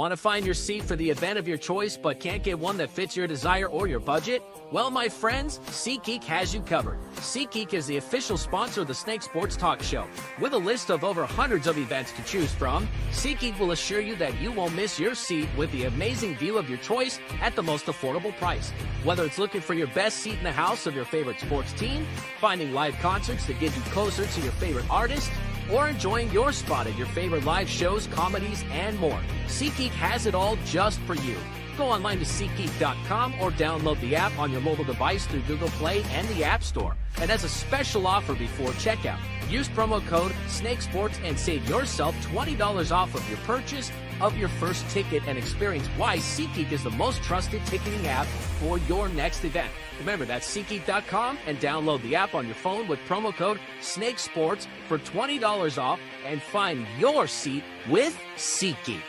Want to find your seat for the event of your choice but can't get one that fits your desire or your budget? Well, my friends, SeatGeek has you covered. SeatGeek is the official sponsor of the Snake Sports Talk Show. With a list of over hundreds of events to choose from, SeatGeek will assure you that you won't miss your seat with the amazing view of your choice at the most affordable price. Whether it's looking for your best seat in the house of your favorite sports team, finding live concerts that get you closer to your favorite artist, or enjoying your spot at your favorite live shows, comedies, and more, SeatGeek has it all just for you. Go online to SeatGeek.com or download the app on your mobile device through Google Play and the App Store. And as a special offer before checkout, use promo code SNAKESPORTS and save yourself $20 off of your purchase of your first ticket and experience why SeatGeek is the most trusted ticketing app for your next event. Remember, that's SeatGeek.com and download the app on your phone with promo code SNAKESPORTS for $20 off and find your seat with SeatGeek.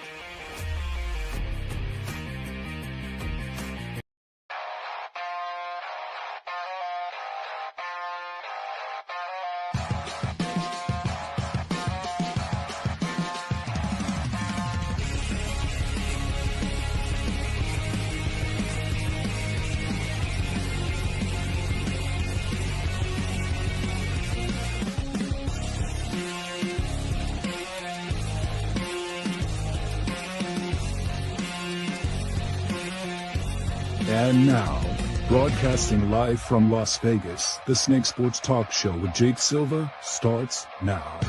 And now, broadcasting live from Las Vegas, the Snake Sports Talk Show with Jake Silva starts now.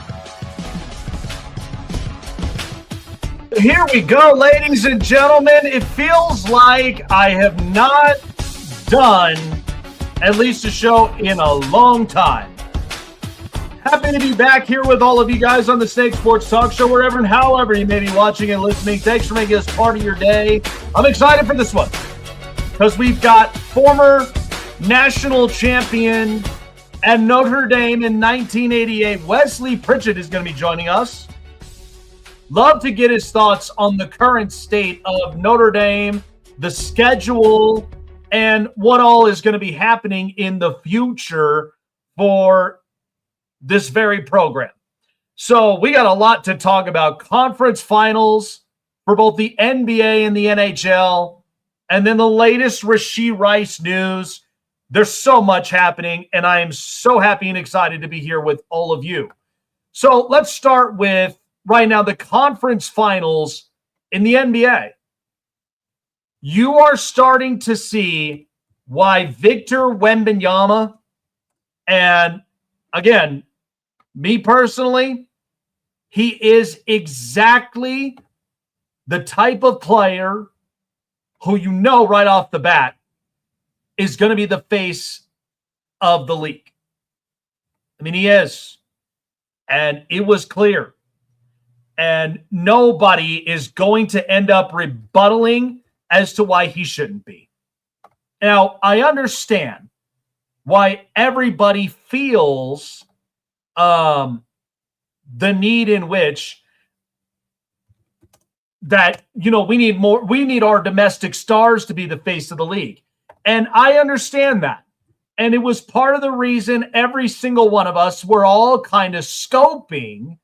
Here we go, ladies and gentlemen. It feels like I have not done at least a show in a long time. Happy to be back here with all of you guys on the Snake Sports Talk Show, wherever and however you may be watching and listening. Thanks for making this part of your day. I'm excited for this one, because we've got former national champion at Notre Dame in 1988, Wes Pritchett is going to be joining us. Love to get his thoughts on the current state of Notre Dame, the schedule, and what all is going to be happening in the future for this very program. So we got a lot to talk about. Conference finals for both the NBA and the NHL. And then the latest Rashee Rice news. There's so much happening, and I am so happy and excited to be here with all of you. So let's start with, right now, the conference finals in the NBA. You are starting to see why Victor Wembanyama, and again, me personally, he is exactly the type of player who you know right off the bat is going to be the face of the league. I mean, he is. And it was clear. And nobody is going to end up rebuttaling as to why he shouldn't be. Now, I understand why everybody feels the need in which that, you know, we need our domestic stars to be the face of the league. And I understand that. And it was part of the reason every single one of us were all kind of scoping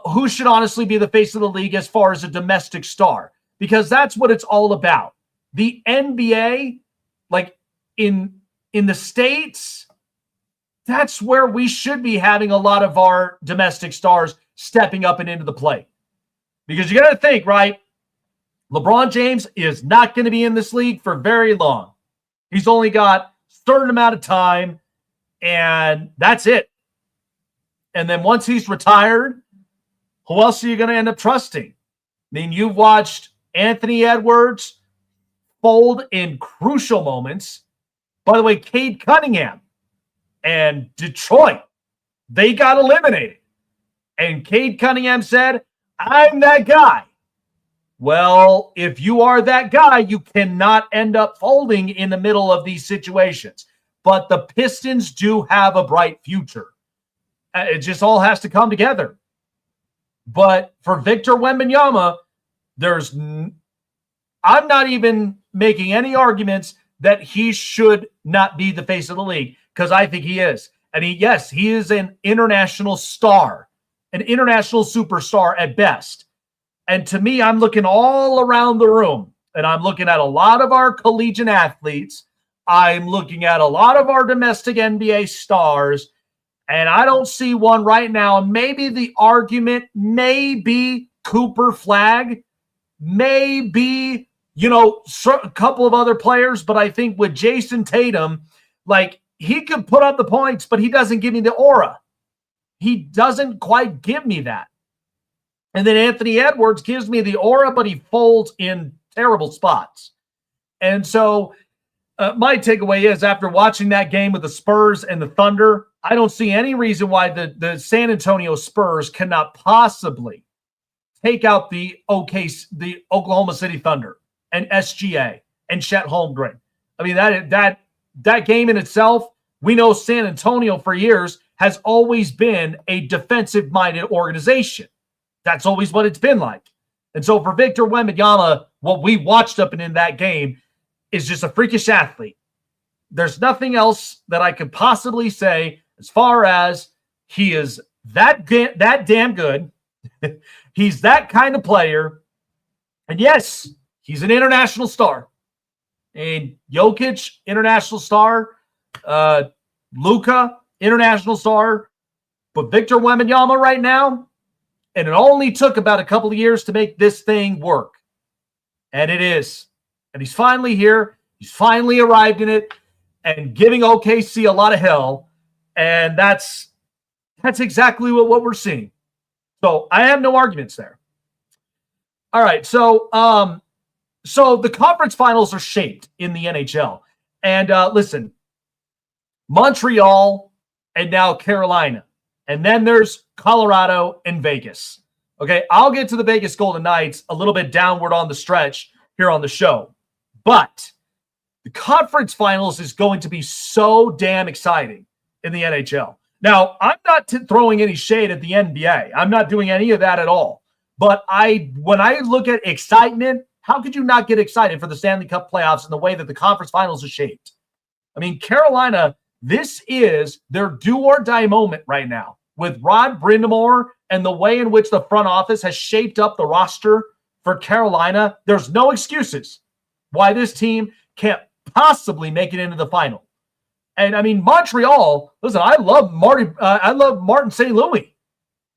who should honestly be the face of the league as far as a domestic star, because that's what it's all about. The NBA, like in the States, that's where we should be having a lot of our domestic stars stepping up and into the play. Because you got to think, right? LeBron James is not going to be in this league for very long. He's only got a certain amount of time, and that's it. And then once he's retired, who else are you going to end up trusting? I mean, you've watched Anthony Edwards fold in crucial moments. By the way, Cade Cunningham and Detroit, they got eliminated. And Cade Cunningham said, I'm that guy. Well, if you are that guy, you cannot end up folding in the middle of these situations. But the Pistons do have a bright future. It just all has to come together. But for Victor Wembanyama, I'm not even making any arguments that he should not be the face of the league, because I think he is. And he is an international star, an international superstar at best. And to me, I'm looking all around the room, and I'm looking at a lot of our collegiate athletes. I'm looking at a lot of our domestic NBA stars, and I don't see one right now. Maybe the argument may be Cooper Flagg, maybe, a couple of other players, but I think with Jason Tatum, like, he could put up the points, but he doesn't give me the aura. He doesn't quite give me that. And then Anthony Edwards gives me the aura, but he folds in terrible spots. And so my takeaway is, after watching that game with the Spurs and the Thunder, I don't see any reason why the San Antonio Spurs cannot possibly take out the Oklahoma City Thunder and SGA and Chet Holmgren. I mean, that game in itself, we know San Antonio for years has always been a defensive-minded organization. That's always what it's been like. And so for Victor Wembanyama, what we watched up and in that game is just a freakish athlete. There's nothing else that I could possibly say as far as he is that damn good. He's that kind of player. And yes, he's an international star. And Jokic, international star. Luka, international star. But Victor Wembanyama right now, and it only took about a couple of years to make this thing work. And it is. And he's finally here. He's finally arrived in it and giving OKC a lot of hell. And that's exactly what we're seeing. So I have no arguments there. All right. So the conference finals are shaped in the NHL. And listen, Montreal and now Carolina. And then there's Colorado and Vegas. Okay, I'll get to the Vegas Golden Knights a little bit downward on the stretch here on the show. But the conference finals is going to be so damn exciting in the NHL. Now, I'm not throwing any shade at the NBA. I'm not doing any of that at all. But when I look at excitement, how could you not get excited for the Stanley Cup playoffs and the way that the conference finals are shaped? I mean, Carolina, this is their do-or-die moment right now. With Rod Brind'Amour and the way in which the front office has shaped up the roster for Carolina, there's no excuses why this team can't possibly make it into the final. And I mean, Montreal, listen, I love Martin St. Louis.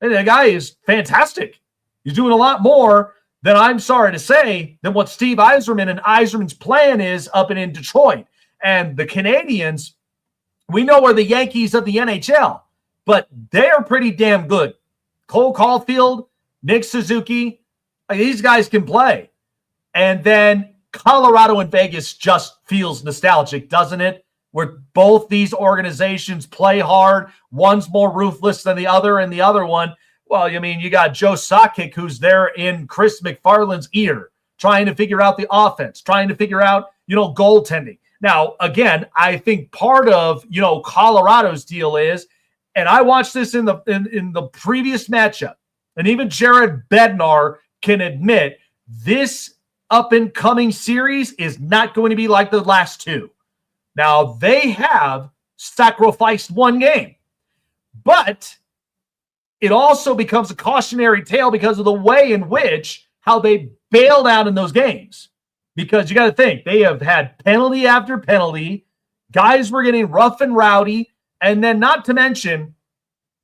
And the guy is fantastic. He's doing a lot more than, I'm sorry to say, than what Steve Yzerman and Yzerman's plan is up in Detroit. And the Canadians, we know are the Yankees of the NHL. But they are pretty damn good. Cole Caulfield, Nick Suzuki, these guys can play. And then Colorado and Vegas just feels nostalgic, doesn't it? Where both these organizations play hard. One's more ruthless than the other, and the other one, well, I mean, you got Joe Sakic, who's there in Chris McFarland's ear, trying to figure out the offense, trying to figure out, goaltending. Now, again, I think part of, Colorado's deal is, and I watched this in the previous matchup, and even Jared Bednar can admit this up-and-coming series is not going to be like the last two. Now, they have sacrificed one game, but it also becomes a cautionary tale because of the way in which how they bailed out in those games. Because you got to think, they have had penalty after penalty. Guys were getting rough and rowdy. And then not to mention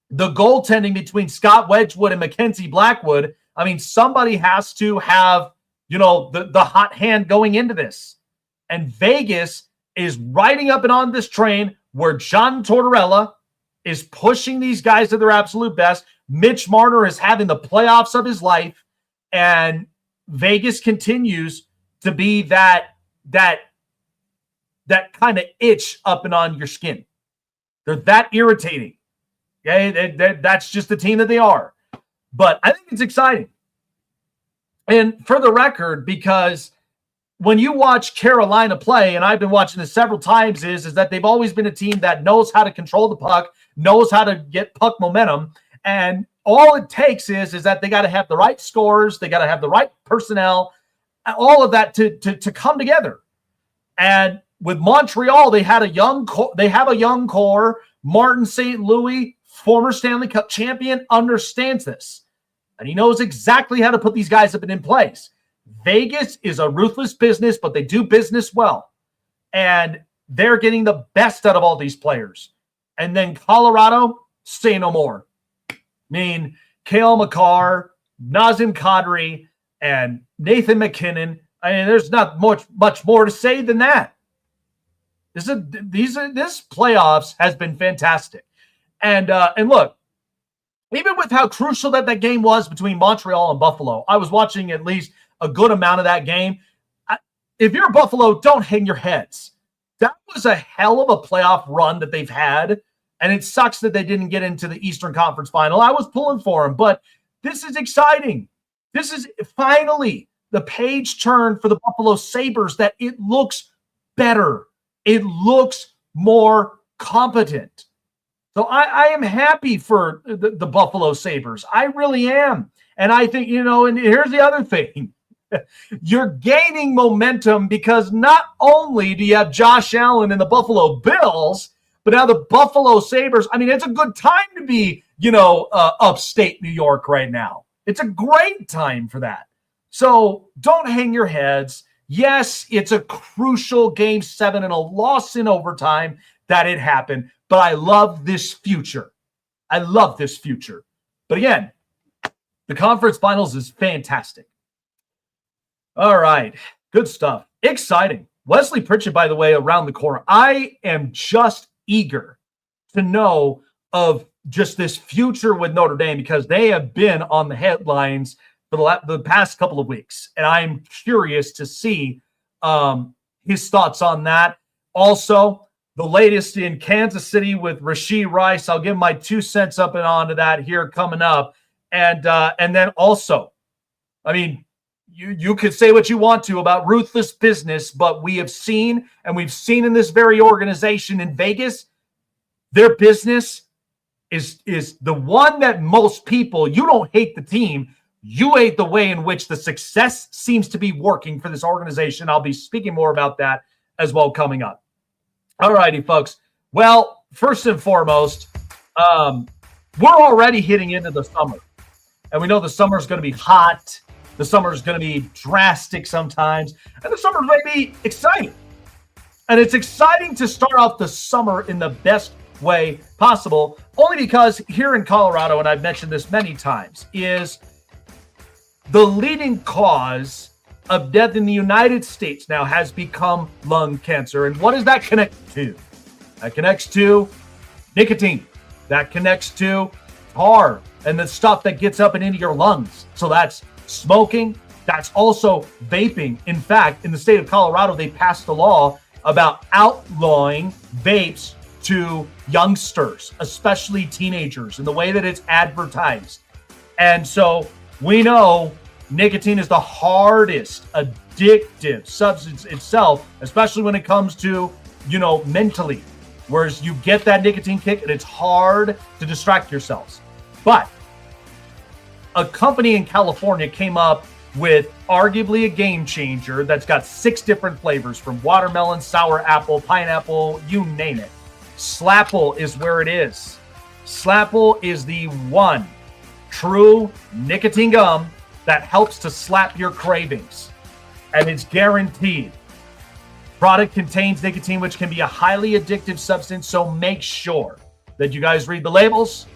the goaltending between Scott Wedgwood and Mackenzie Blackwood. I mean, somebody has to have, the hot hand going into this. And Vegas is riding up and on this train where John Tortorella is pushing these guys to their absolute best. Mitch Marner is having the playoffs of his life. And Vegas continues to be that kind of itch up and on your skin. They're that irritating. Okay, that's just the team that they are. But I think it's exciting. And for the record, because when you watch Carolina play, and I've been watching this several times, is that they've always been a team that knows how to control the puck, knows how to get puck momentum. And all it takes is that they got to have the right scorers, they got to have the right personnel, all of that to come together. And with Montreal, they have a young core. Martin St. Louis, former Stanley Cup champion, understands this. and he knows exactly how to put these guys up and in place. Vegas is a ruthless business, but they do business well. And they're getting the best out of all these players. And then Colorado, say no more. I mean, Cale Makar, Nazem Kadri, and Nathan McKinnon. I mean, there's not much more to say than that. This playoffs has been fantastic. And look, even with how crucial that game was between Montreal and Buffalo, I was watching at least a good amount of that game. If you're Buffalo, don't hang your heads. That was a hell of a playoff run that they've had, and it sucks that they didn't get into the Eastern Conference Final. I was pulling for them, but this is exciting. This is finally the page turn for the Buffalo Sabres, that it looks better. It looks more competent. So I am happy for the Buffalo Sabres. I really am. And I think, and here's the other thing. You're gaining momentum because not only do you have Josh Allen and the Buffalo Bills, but now the Buffalo Sabres. I mean, it's a good time to be, upstate New York right now. It's a great time for that. So don't hang your heads. Yes, it's a crucial Game 7 and a loss in overtime that it happened, but I love this future. I love this future. But again, the conference finals is fantastic. All right, good stuff. Exciting. Wesley Pritchett, by the way, around the corner. I am just eager to know of just this future with Notre Dame because they have been on the headlines for the past couple of weeks. And I'm curious to see his thoughts on that. Also, the latest in Kansas City with Rashee Rice. I'll give my 2 cents up and on to that here coming up. And then also, I mean, you could say what you want to about ruthless business, but we have seen, and we've seen in this very organization in Vegas, their business is the one that most people, you don't hate the team, you hate the way in which the success seems to be working for this organization. I'll be speaking more about that as well coming up. All righty, folks. Well, first and foremost, we're already hitting into the summer. And we know the summer is going to be hot. The summer is going to be drastic sometimes. And the summer may be exciting. And it's exciting to start off the summer in the best way possible, only because here in Colorado, and I've mentioned this many times, is the leading cause of death in the United States now has become lung cancer. And what does that connect to? That connects to nicotine. That connects to tar and the stuff that gets up and into your lungs. So that's smoking. That's also vaping. In fact, in the state of Colorado, they passed a law about outlawing vapes to youngsters, especially teenagers, in the way that it's advertised. And so we know nicotine is the hardest addictive substance itself, especially when it comes to, mentally. Whereas you get that nicotine kick and it's hard to distract yourselves. But a company in California came up with arguably a game changer that's got 6 different flavors, from watermelon, sour apple, pineapple, you name it. Slapple is where it is. Slapple is the one true nicotine gum that helps to slap your cravings. And it's guaranteed. Product contains nicotine, which can be a highly addictive substance, so make sure that you guys read the labels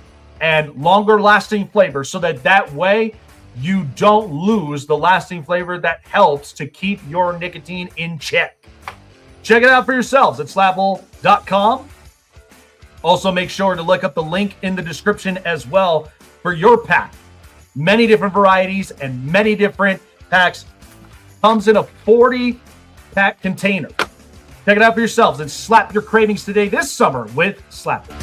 and longer lasting flavor, so that way you don't lose the lasting flavor that helps to keep your nicotine in check. Check it out for yourselves at slapple.com. Also, make sure to look up the link in the description as well for your pack. Many different varieties and many different packs. Comes in a 40-pack container. Check it out for yourselves and slap your cravings today this summer with Slapple.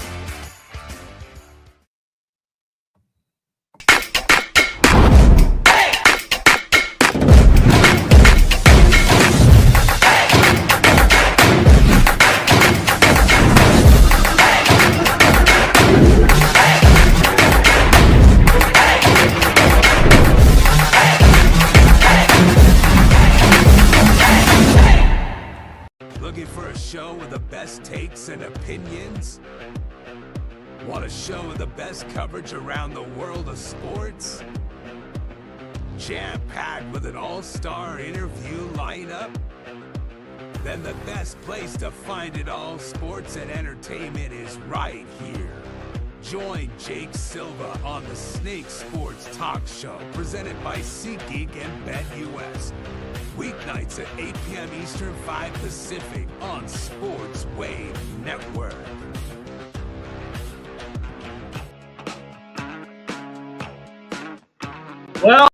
Looking for a show with the best takes and opinions? Want a show with the best coverage around the world of sports? Jam-packed with an all-star interview lineup? Then the best place to find it all, sports and entertainment, is right here. Join Jake Silva on the Snake Sports Talk Show, presented by SeatGeek and BetUS. Weeknights at 8 p.m. Eastern, 5 Pacific on Sports Wave Network. Well,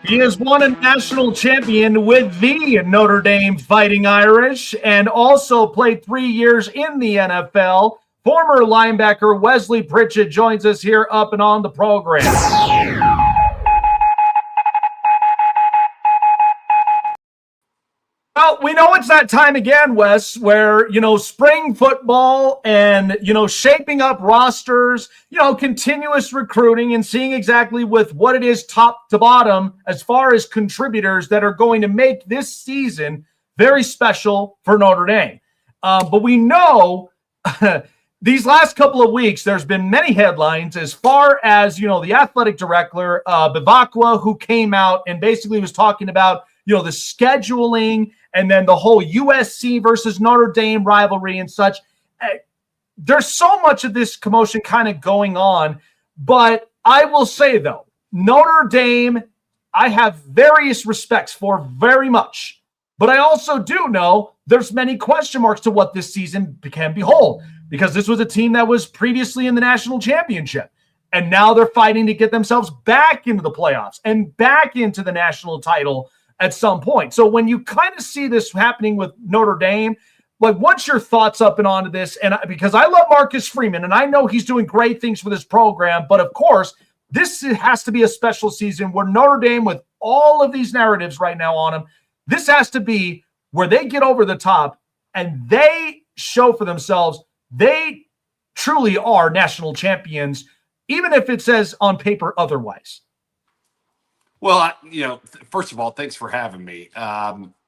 he has won a national champion with the Notre Dame Fighting Irish and also played 3 years in the NFL. Former linebacker Wes Pritchett joins us here up and on the program. Well, we know it's that time again, Wes, where, spring football and, shaping up rosters, continuous recruiting and seeing exactly with what it is top to bottom as far as contributors that are going to make this season very special for Notre Dame. But we know these last couple of weeks, there's been many headlines as far as, the athletic director, Bivacqua, who came out and basically was talking about, the scheduling and then the whole USC versus Notre Dame rivalry and such. There's so much of this commotion kind of going on. But I will say, though, Notre Dame, I have various respects for very much. But I also do know there's many question marks to what this season can behold, because this was a team that was previously in the national championship. And now they're fighting to get themselves back into the playoffs and back into the national title at some point. So when you kind of see this happening with Notre Dame, what's your thoughts up and onto this? And because I love Marcus Freeman, and I know he's doing great things for this program, but of course, this has to be a special season where Notre Dame, with all of these narratives right now on them, this has to be where they get over the top and they show for themselves they truly are national champions, even if it says on paper otherwise. Well, first of all, thanks for having me.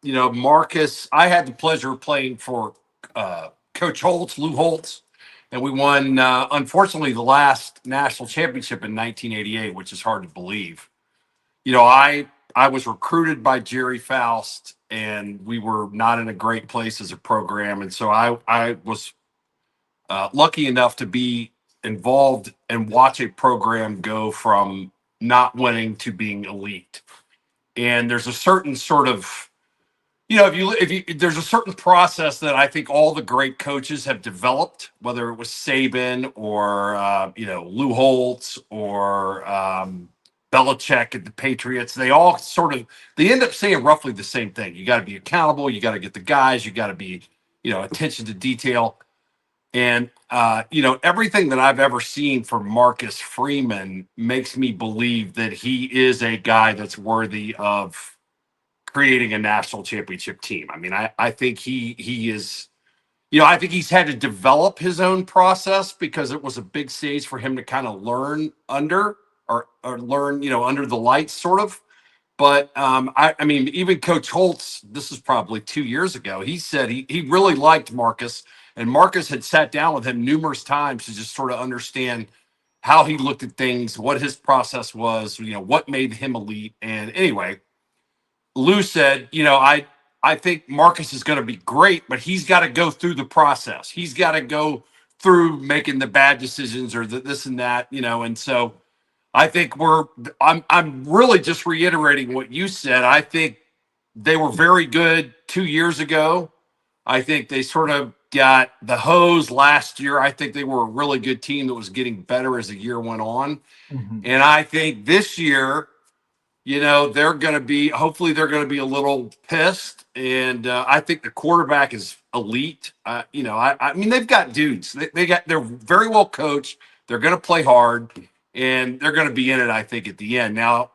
Marcus, I had the pleasure of playing for Coach Lou Holtz, and we won, unfortunately, the last national championship in 1988, which is hard to believe. I was recruited by Jerry Faust, and we were not in a great place as a program, and so I was lucky enough to be involved and watch a program go from not winning to being elite. And there's a certain sort of, there's a certain process that I think all the great coaches have developed, whether it was Saban or, Lou Holtz or Belichick at the Patriots. They all they end up saying roughly the same thing. You got to be accountable. You got to get the guys. You got to be, attention to detail. And, everything that I've ever seen from Marcus Freeman makes me believe that he is a guy that's worthy of creating a national championship team. I mean, I think he is, I think he's had to develop his own process because it was a big stage for him to kind of learn under or learn, under the lights sort of. But I mean, even Coach Holtz, this is probably 2 years ago, he said he really liked Marcus. And Marcus had sat down with him numerous times to just sort of understand how he looked at things, what his process was, what made him elite. And anyway, Lou said, I think Marcus is going to be great, but he's got to go through the process. He's got to go through making the bad decisions or this and that, and so I think I'm really just reiterating what you said. I think they were very good 2 years ago. I think they sort of got the hose last year. I think they were a really good team that was getting better as the year went on. Mm-hmm. And I think this year, they're going to be, hopefully they're going to be a little pissed. And I think the quarterback is elite. I mean, they've got dudes. They're very well coached. They're going to play hard and they're going to be in it, I think, at the end. Now,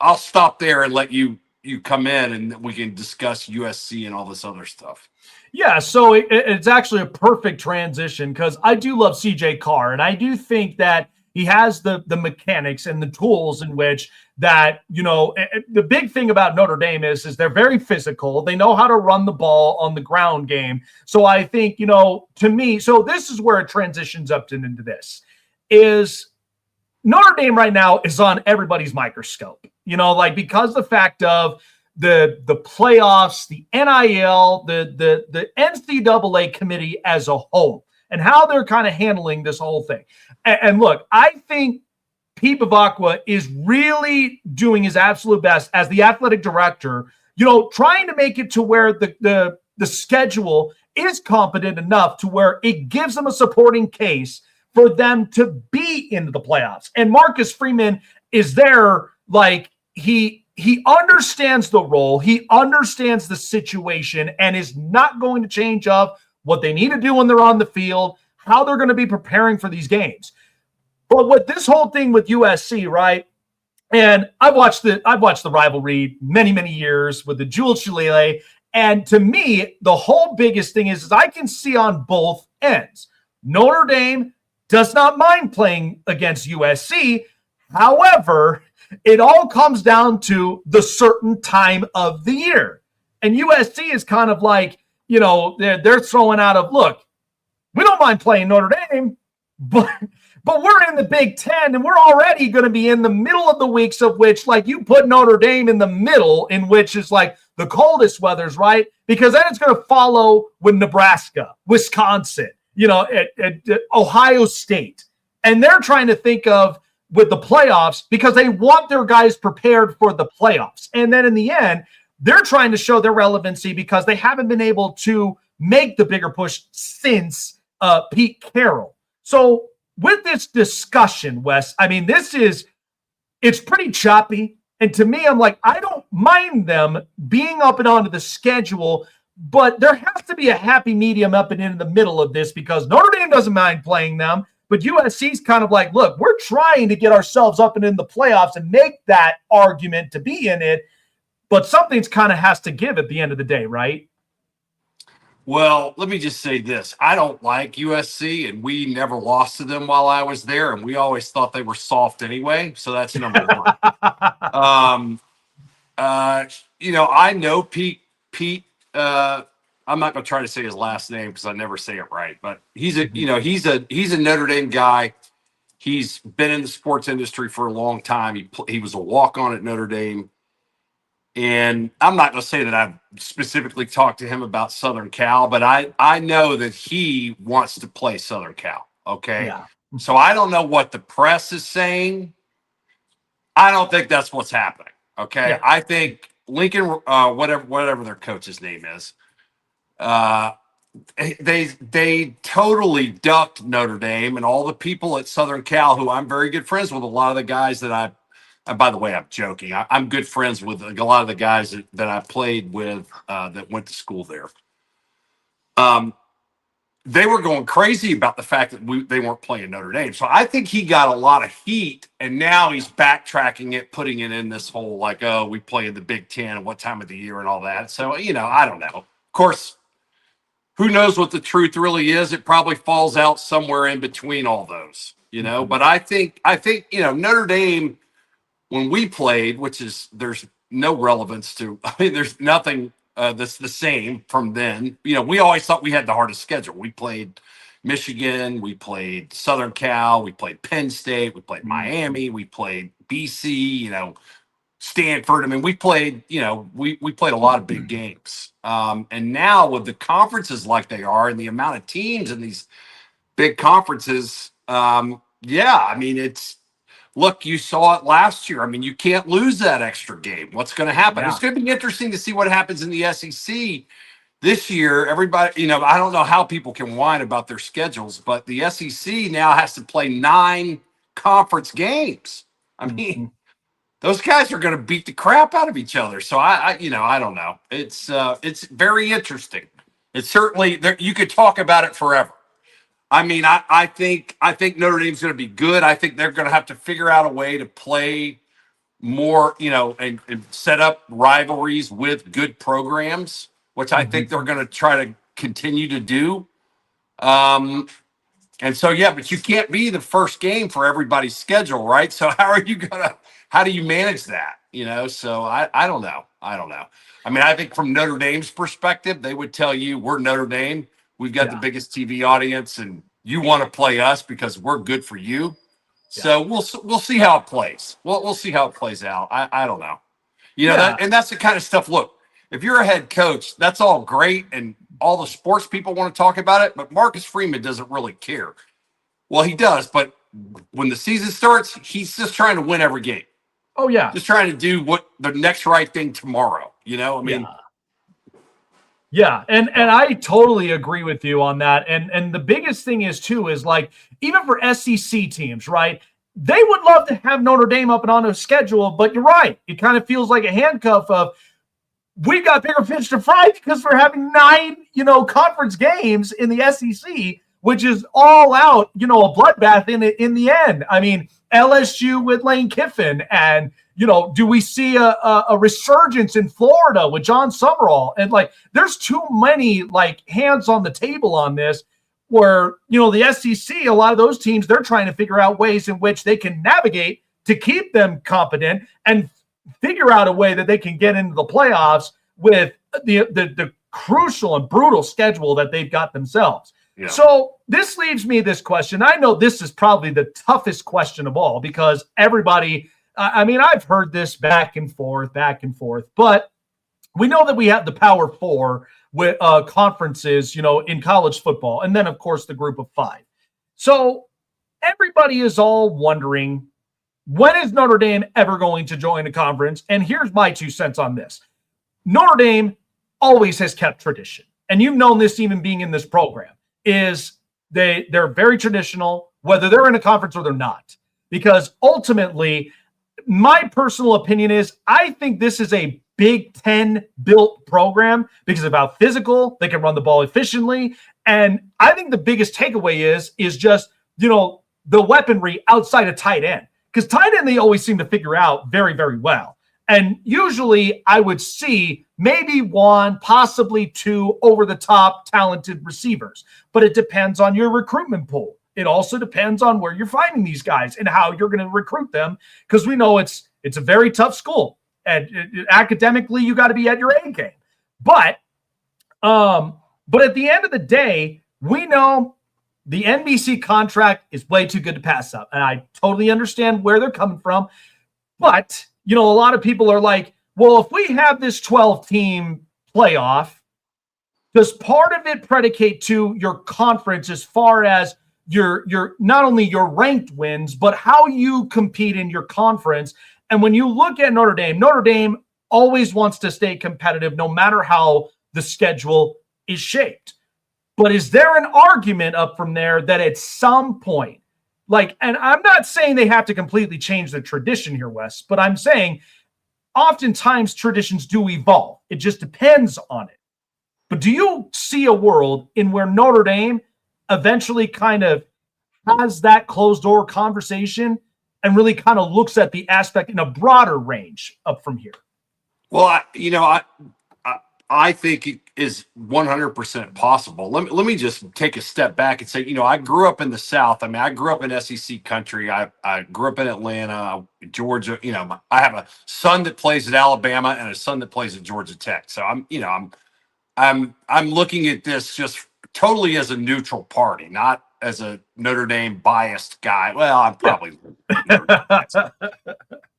I'll stop there and let you come in and we can discuss USC and all this other stuff. Yeah, so it's actually a perfect transition because I do love CJ Carr, and I do think that he has the mechanics and the tools in which that, the big thing about Notre Dame is they're very physical. They know how to run the ball on the ground game. So I think, to me, so this is where it transitions up into this, is Notre Dame right now is on everybody's microscope, like because the fact of the playoffs, the NIL, the NCAA committee as a whole, and how they're kind of handling this whole thing. And look, I think Pete Bavacqua is really doing his absolute best as the athletic director, trying to make it to where the schedule is competent enough to where it gives them a supporting case for them to be into the playoffs. And Marcus Freeman is there, like he understands the role, he understands the situation, and is not going to change up what they need to do when they're on the field, how they're going to be preparing for these games. But with this whole thing with USC, right? And I've watched the rivalry many years with the Jules Shillelagh, and to me, the whole biggest thing is I can see on both ends. Notre Dame does not mind playing against USC. However, it all comes down to the certain time of the year. And USC is kind of like, they're throwing out of, look, we don't mind playing Notre Dame, but we're in the Big Ten, and we're already going to be in the middle of the weeks of which, like, you put Notre Dame in the middle, in which is like the coldest weathers, right? Because then it's going to follow with Nebraska, Wisconsin, at Ohio State. And they're trying to think of with the playoffs because they want their guys prepared for the playoffs. And then in the end, they're trying to show their relevancy because they haven't been able to make the bigger push since Pete Carroll. So with this discussion, Wes, I mean, it's pretty choppy. And to me, I'm like, I don't mind them being up and onto the schedule, but there has to be a happy medium up and in the middle of this because Notre Dame doesn't mind playing them, but USC's kind of like, look, we're trying to get ourselves up and in the playoffs and make that argument to be in it, but something's kind of has to give at the end of the day, right? Well, let me just say this. I don't like USC, and we never lost to them while I was there, and we always thought they were soft anyway, so that's number one. I know Pete, I'm not going to try to say his last name because I never say it right, but he's a Notre Dame guy. He's been in the sports industry for a long time. He was a walk-on at Notre Dame. And I'm not going to say that I've specifically talked to him about Southern Cal, but I know that he wants to play Southern Cal. Okay. Yeah. So I don't know what the press is saying. I don't think that's what's happening. Okay. Yeah. I think Lincoln, whatever their coach's name is, they totally ducked Notre Dame and all the people at Southern Cal who I'm very good friends with. A lot of the guys that and by the way, I'm joking. I'm good friends with a lot of the guys that I played with that went to school there. They were going crazy about the fact that they weren't playing Notre Dame. So I think he got a lot of heat, and now he's backtracking it, putting it in this whole like, oh, we play in the Big Ten and what time of the year and all that. So, I don't know. Of course, who knows what the truth really is? It probably falls out somewhere in between all those, Mm-hmm. But I think Notre Dame, when we played, there's no relevance to, there's nothing that's the same from then. We always thought we had the hardest schedule. We played Michigan, we played Southern Cal, we played Penn State, we played Miami, we played BC, Stanford. I mean, we played, we played a lot of big games. And now with the conferences like they are and the amount of teams in these big conferences, look, you saw it last year. I mean, you can't lose that extra game. What's going to happen? Yeah. It's going to be interesting to see what happens in the SEC this year. Everybody, I don't know how people can whine about their schedules, but the SEC now has to play 9 conference games. I mean, those guys are going to beat the crap out of each other. So I don't know. It's very interesting. It's certainly you could talk about it forever. I mean, I think Notre Dame's going to be good. I think they're going to have to figure out a way to play more, and set up rivalries with good programs, which I think they're going to try to continue to do. And so, but you can't be the first game for everybody's schedule, right? So how do you manage that? So I don't know. I mean, I think from Notre Dame's perspective, they would tell you we're Notre Dame. We've got the biggest TV audience, and you want to play us because we're good for you. So we'll see how it plays. We'll see how it plays out. I don't know. That's the kind of stuff. Look, if you're a head coach, that's all great, and all the sports people want to talk about it. But Marcus Freeman doesn't really care. Well, he does, but when the season starts, he's just trying to win every game. Oh yeah, just trying to do what the next right thing tomorrow. Yeah, and I totally agree with you on that. And the biggest thing is too is like even for SEC teams, right? They would love to have Notre Dame up and on a schedule, but you're right. It kind of feels like a handcuff of we've got bigger fish to fry because we're having 9, conference games in the SEC, which is all out, a bloodbath in the end. I mean, LSU with Lane Kiffin, and do we see a resurgence in Florida with John Summerall? And there's too many hands on the table on this. Where, the SEC, a lot of those teams, they're trying to figure out ways in which they can navigate to keep them competent and figure out a way that they can get into the playoffs with the crucial and brutal schedule that they've got themselves. Yeah. So this leaves me this question. I know this is probably the toughest question of all because everybody, I've heard this back and forth, but we know that we have the Power Four with conferences, in college football, and then of course the Group of Five. So everybody is all wondering, when is Notre Dame ever going to join a conference? And here's my 2 cents on this. Notre Dame always has kept tradition, and you've known this even being in this program, is they're very traditional, whether they're in a conference or they're not, because ultimately, my personal opinion is I think this is a Big Ten built program because of how physical they can run the ball efficiently. And I think the biggest takeaway is just, the weaponry outside of tight end, because tight end, they always seem to figure out very, very well. And usually I would see maybe 1, possibly 2 over the top talented receivers, but it depends on your recruitment pool. It also depends on where you're finding these guys and how you're going to recruit them. Because we know it's a very tough school. And academically, you got to be at your A game. But at the end of the day, we know the NBC contract is way too good to pass up. And I totally understand where they're coming from. But, a lot of people are like, well, if we have this 12-team playoff, does part of it predicate to your conference as far as your not only your ranked wins, but how you compete in your conference? And when you look at Notre Dame always wants to stay competitive no matter how the schedule is shaped. But is there an argument up from there that at some point, and I'm not saying they have to completely change the tradition here, Wes, but I'm saying oftentimes traditions do evolve. It just depends on it. But do you see a world in where Notre Dame eventually kind of has that closed door conversation and really kind of looks at the aspect in a broader range up from here? Well, I think it is 100% possible. Let me just take a step back and say, I grew up in the South. I grew up in SEC country. I grew up in Atlanta, Georgia. I have a son that plays at Alabama and a son that plays at Georgia Tech. So I'm looking at this just totally as a neutral party, not as a Notre Dame biased guy. Well, I'm probably,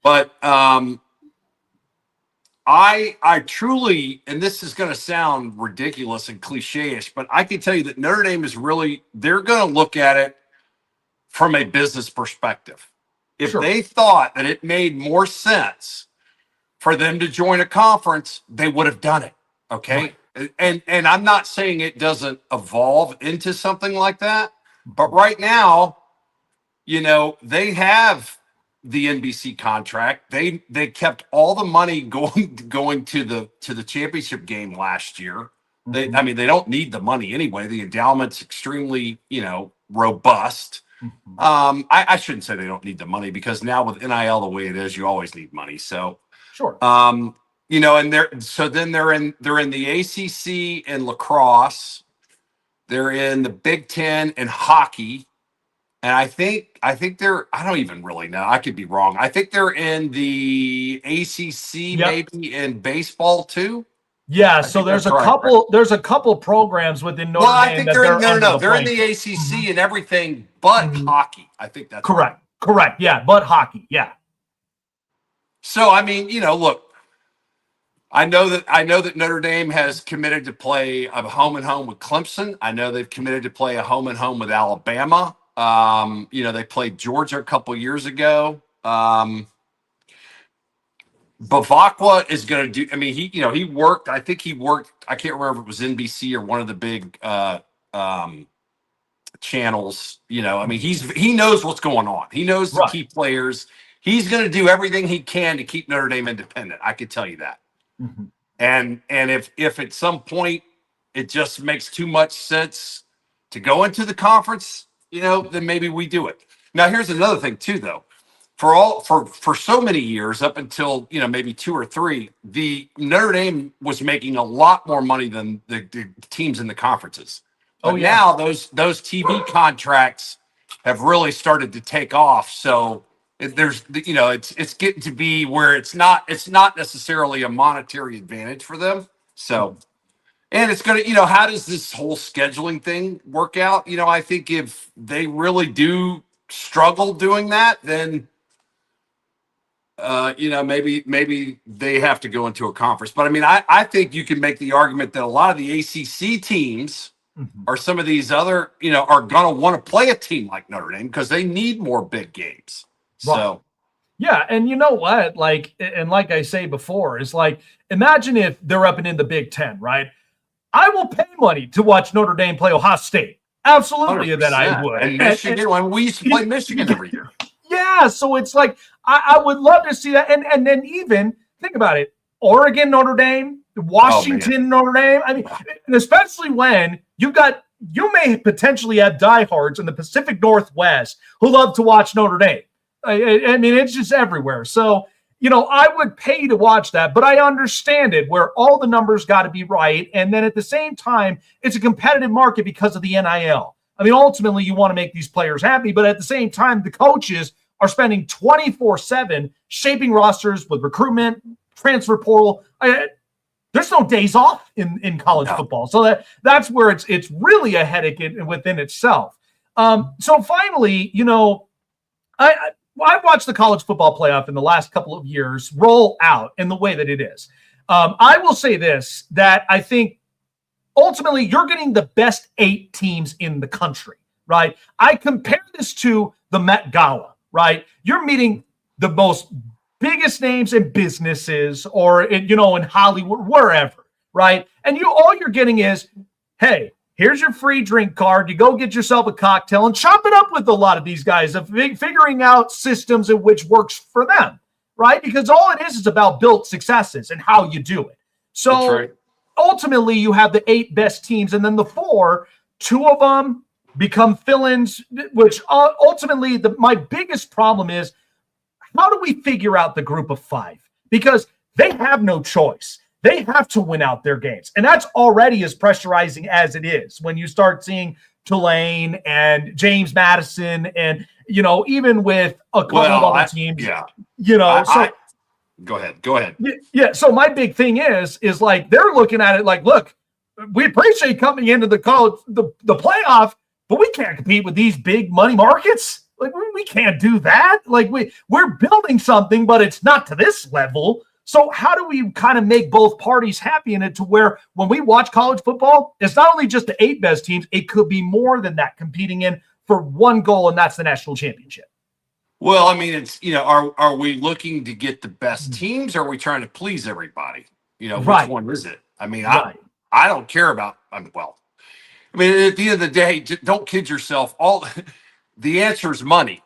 but I truly, and this is going to sound ridiculous and cliche-ish, but I can tell you that Notre Dame is really, they're going to look at it from a business perspective. If they thought that it made more sense for them to join a conference, they would have done it. Okay. Right. And I'm not saying it doesn't evolve into something like that, but right now, they have the NBC contract. They kept all the money going to the championship game last year. They don't need the money anyway. The endowment's extremely, robust. I shouldn't say they don't need the money, because now with NIL the way it is, you always need money. So sure. And they're in the ACC in lacrosse. They're in the Big Ten in hockey. And I think they're, I don't even really know. I could be wrong. I think they're in the ACC, maybe in baseball too. Yeah. So there's a couple programs within Notre Dame. I think they're in the ACC and everything but hockey. I think that's correct. Correct. Yeah, but hockey. Yeah. So I mean, look, I know that Notre Dame has committed to play a home and home with Clemson. I know they've committed to play a home and home with Alabama. They played Georgia a couple years ago. Bavakwa is going to do. I mean, he worked. I think he worked. I can't remember if it was NBC or one of the big channels. I mean, he knows what's going on. He knows the key players. He's going to do everything he can to keep Notre Dame independent. I could tell you that. Mm-hmm. And if at some point it just makes too much sense to go into the conference, then maybe we do it. Now, here's another thing too, though. For so many years, up until maybe 2 or 3, the Notre Dame was making a lot more money than the teams in the conferences. But now those TV contracts have really started to take off. So it's getting to be where it's not necessarily a monetary advantage for them. So, and it's going to, how does this whole scheduling thing work out? I think if they really do struggle doing that, then maybe they have to go into a conference. But I mean, I think you can make the argument that a lot of the ACC teams or some of these other, are going to want to play a team like Notre Dame because they need more big games. So, yeah. And you know what? Like I say before, is like, imagine if they're up and in the Big Ten, right? I will pay money to watch Notre Dame play Ohio State. Absolutely. 100%. That I would. And Michigan, we used to play Michigan every year. Yeah. So it's like, I would love to see that. And then even think about it. Oregon, Notre Dame, Washington, Notre Dame. I mean, and especially when you may potentially have diehards in the Pacific Northwest who love to watch Notre Dame. I mean, it's just everywhere. So, I would pay to watch that, but I understand it where all the numbers got to be right. And then at the same time, it's a competitive market because of the NIL. I mean, ultimately, you want to make these players happy, but at the same time, the coaches are spending 24/7 shaping rosters with recruitment, transfer portal. There's no days off in college football. So that's where it's really a headache within itself. So finally, I've watched the college football playoff in the last couple of years roll out in the way that it is. I will say this, that I think ultimately you're getting the best 8 teams in the country, right? I compare this to the Met Gala, right? You're meeting the most biggest names in businesses or in Hollywood, wherever, right? And all you're getting is, hey, here's your free drink card. You go get yourself a cocktail and chop it up with a lot of these guys of figuring out systems in which works for them, right? Because all it is about built successes and how you do it. So ultimately you have the 8 best teams and then the 4, 2 of them become fill-ins, which ultimately my biggest problem is, how do we figure out the group of 5? Because they have no choice. They have to win out their games. And that's already as pressurizing as it is when you start seeing Tulane and James Madison and, even with a couple of other teams. Yeah. Go ahead. Yeah. So my big thing is like, they're looking at it like, look, we appreciate coming into the playoff, but we can't compete with these big money markets. Like, we can't do that. Like, we're building something, but it's not to this level. So how do we kind of make both parties happy in it to where when we watch college football, it's not only just the 8 best teams, it could be more than that competing in for one goal, and that's the national championship. Well, I mean, it's, are we looking to get the best teams or are we trying to please everybody? Which one is it? I mean, I don't care about, at the end of the day, don't kid yourself. The answer is money.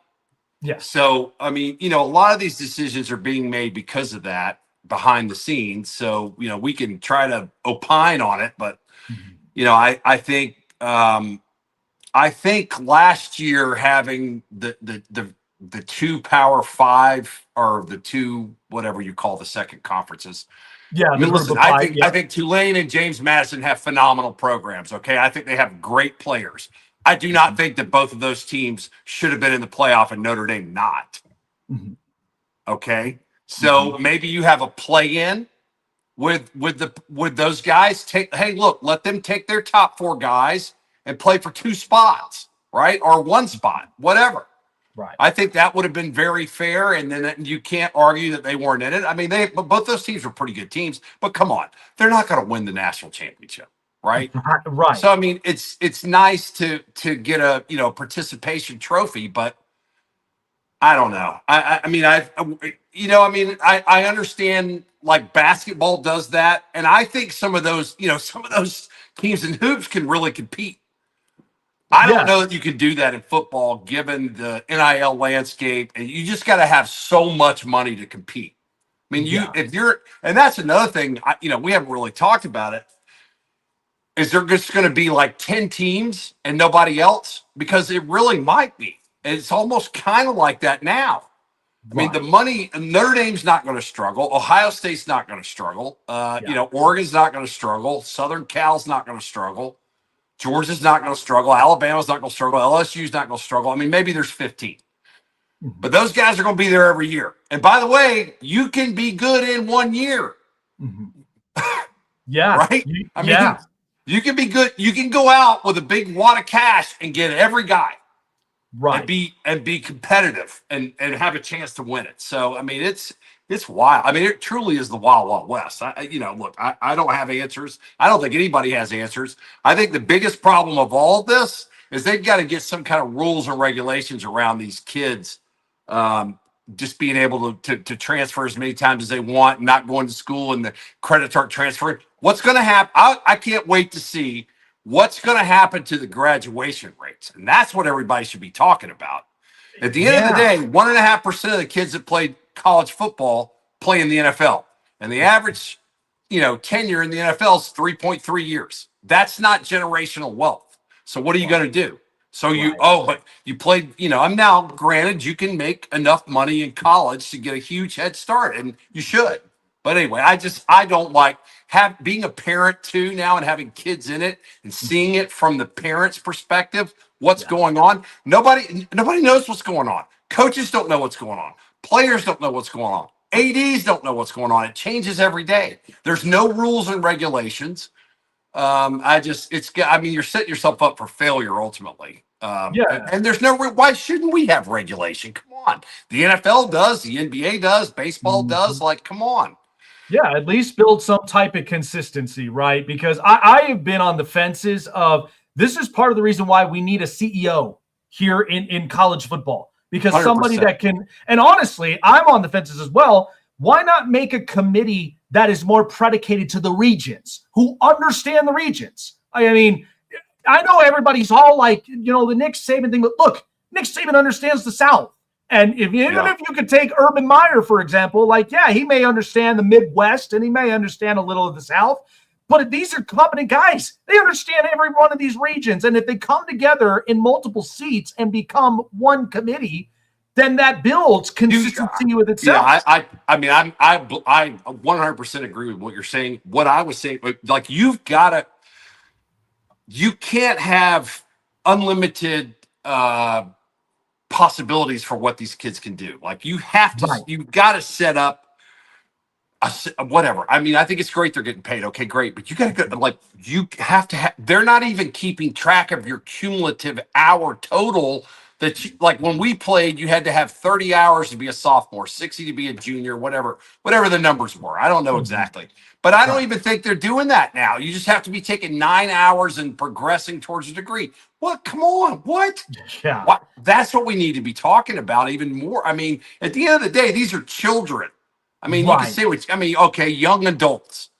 Yeah. So, I mean, a lot of these decisions are being made because of that behind the scenes. So, we can try to opine on it, but, I think last year having the 2 Power 5 or the 2, whatever you call the second conferences. Yeah. I think Tulane and James Madison have phenomenal programs. Okay. I think they have great players. I do not think that both of those teams should have been in the playoff and Notre Dame not. Mm-hmm. Okay. So maybe you have a play-in with those guys. Let them take their top 4 guys and play for 2 spots, right? Or 1 spot, whatever. Right. I think that would have been very fair, and then you can't argue that they weren't in it. I mean, both those teams were pretty good teams, but come on, they're not going to win the national championship, right? Right. So I mean, it's nice to get a participation trophy, but I don't know. I mean, I understand like basketball does that, and I think some of those teams in hoops can really compete. I don't know that you can do that in football, given the NIL landscape, and you just got to have so much money to compete. I mean, and that's another thing. We haven't really talked about it. Is there just going to be like 10 teams and nobody else? Because it really might be. It's almost kind of like that now. I mean, the money. Notre Dame's not going to struggle. Ohio State's not going to struggle. Oregon's not going to struggle. Southern Cal's not going to struggle. Georgia's not going to struggle. Alabama's not going to struggle. LSU's not going to struggle. I mean, maybe there's 15. But those guys are going to be there every year. And by the way, you can be good in 1 year. Yeah. Right? I mean, you can be good. You can go out with a big wad of cash and get every guy. Right. And be competitive and have a chance to win it. So, I mean, it's wild. I mean, it truly is the wild, wild west. Look, I don't have answers. I don't think anybody has answers. I think the biggest problem of all this is they've got to get some kind of rules and regulations around these kids just being able to transfer as many times as they want, not going to school, and the credits aren't transferring. What's going to happen? I can't wait to see what's going to happen to the graduation rates. And that's what everybody should be talking about. At the end of the day, 1.5% of the kids that played college football play in the NFL. And the average, tenure in the NFL is 3.3 years. That's not generational wealth. So what are you going to do? So but you played, I'm now granted you can make enough money in college to get a huge head start, and you should. But anyway, I don't like being a parent too now and having kids in it and seeing it from the parent's perspective. What's going on? Nobody knows what's going on. Coaches don't know what's going on. Players don't know what's going on. ADs don't know what's going on. It changes every day. There's no rules and regulations. You're setting yourself up for failure ultimately. And there's why shouldn't we have regulation? Come on. The NFL does, the NBA does, baseball does. Like, come on. Yeah, at least build some type of consistency, right? Because I have been on the fences of this is part of the reason why we need a CEO here in college football. Because 100%. Somebody that can, and honestly, I'm on the fences as well. Why not make a committee that is more predicated to the regions, who understand the regions? I mean, I know everybody's all like, the Nick Saban thing, but look, Nick Saban understands the South. And if you could take Urban Meyer, for example, he may understand the Midwest and he may understand a little of the South, but these are competent guys. They understand every one of these regions. And if they come together in multiple seats and become one committee, then that builds consistency with itself. Yeah, I 100% agree with what you're saying. What I was saying, like you can't have unlimited possibilities for what these kids can do. Like you have to, you've got to set up whatever. I mean, I think it's great they're getting paid. Okay, great. But you got to go, you have to they're not even keeping track of your cumulative hour total that when we played, you had to have 30 hours to be a sophomore, 60 to be a junior, whatever the numbers were. I don't know exactly. But I don't even think they're doing that now. You just have to be taking 9 hours and progressing towards a degree. What? Come on. What? Yeah. What? That's what we need to be talking about even more. I mean, at the end of the day, these are children. I mean, you can say okay, young adults.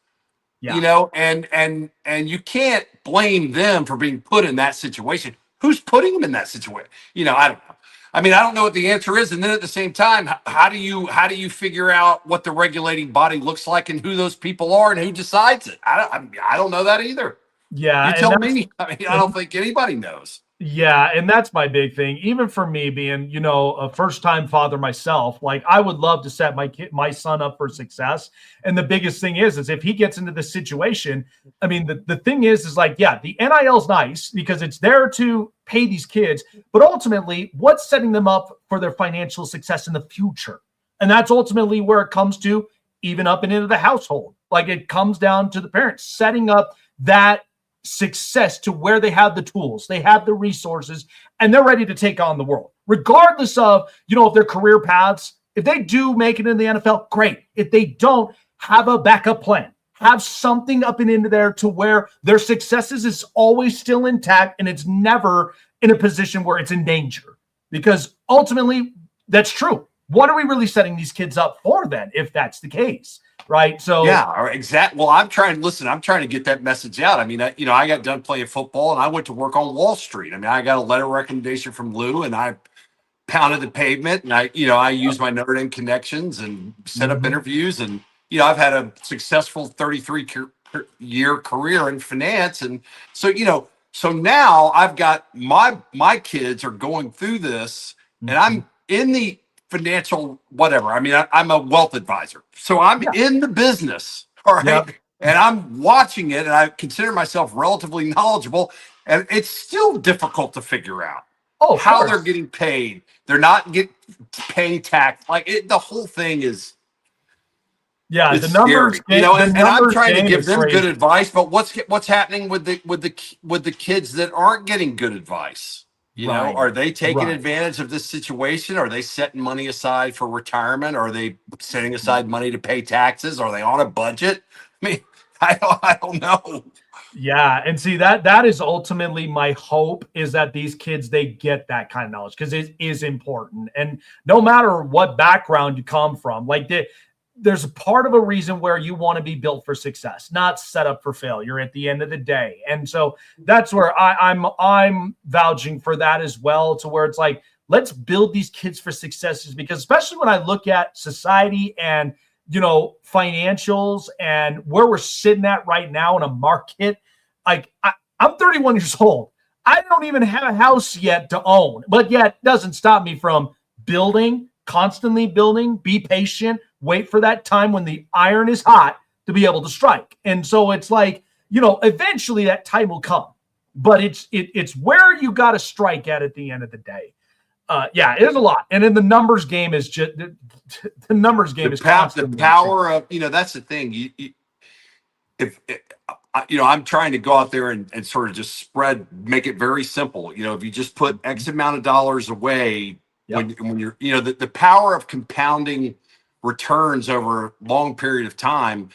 Yeah. And you can't blame them for being put in that situation. Who's putting them in that situation? I don't know. I mean, I don't know what the answer is. And then at the same time, how do you figure out what the regulating body looks like and who those people are and who decides it? I don't know that either. Yeah. You tell me. I mean, I don't think anybody knows. Yeah, and that's my big thing. Even for me being, a first-time father myself, I would love to set my son up for success. And the biggest thing is if he gets into this situation, I mean, the thing is the NIL is nice because it's there to pay these kids, but ultimately, what's setting them up for their financial success in the future? And that's ultimately where it comes to, even up and into the household. It comes down to the parents setting up that success to where they have the tools, they have the resources, and they're ready to take on the world. regardless of, if their career paths. If they do make it in the NFL, great. If they don't, have a backup plan. Have something up and into there to where their successes is always still intact and it's never in a position where it's in danger. Because ultimately, that's true. What are we really setting these kids up for then, if that's the case? Right. So yeah, exactly. Well, I'm trying to get that message out. I mean, I got done playing football and I went to work on Wall Street. I mean, I got a letter of recommendation from Lou and I pounded the pavement and I used my Notre Dame connections and set up interviews. And, I've had a successful 33-year career in finance. And so, so now I've got my kids are going through this and I'm in the financial whatever. I mean, I'm a wealth advisor. So I'm in the business. All right. Yep. And I'm watching it and I consider myself relatively knowledgeable. And it's still difficult to figure out how they're getting paid. They're not paying tax. The whole thing is the numbers, scary, and I'm trying to give them good advice, but what's happening with the kids that aren't getting good advice? Are they taking advantage of this situation? Are they setting money aside for retirement? Are they setting aside money to pay taxes? Are they on a budget? I mean, I don't know. Yeah, and see that is ultimately my hope, is that these kids, they get that kind of knowledge, because it is important. And no matter what background you come from, there's a part of a reason where you want to be built for success, not set up for failure at the end of the day. And so that's where I'm vouching for that as well, to where it's like, let's build these kids for successes, because especially when I look at society and, financials and where we're sitting at right now in a market, I'm 31 years old. I don't even have a house yet to own, but yet it doesn't stop me from constantly building, be patient, wait for that time when the iron is hot to be able to strike. And so it's like, eventually that time will come, but it's where you got to strike at the end of the day. It is a lot. And then the numbers game is just the numbers game is the power of, that's the thing. I'm trying to go out there and sort of just make it very simple. If you just put X amount of dollars away, when you're, the power of compounding returns over a long period of time,